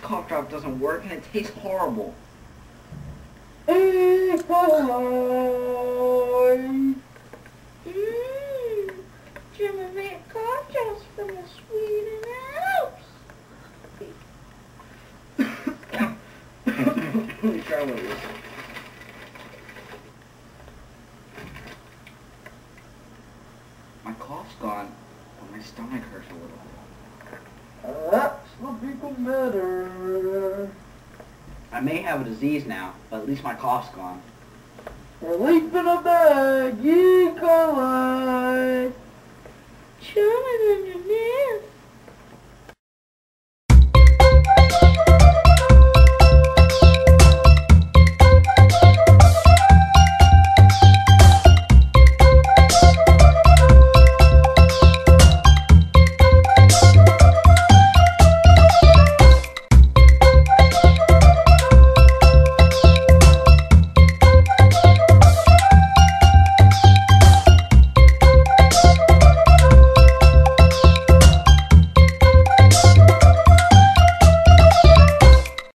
cough drop doesn't work and it tastes horrible. E. coli. German made cough drops from the Sweden Alps. Let me try one of this. My cough's gone, but my stomach hurts a little bit. That's the people better. I may have a disease now, but at least my cough's gone. Relief in a bag, E. coli.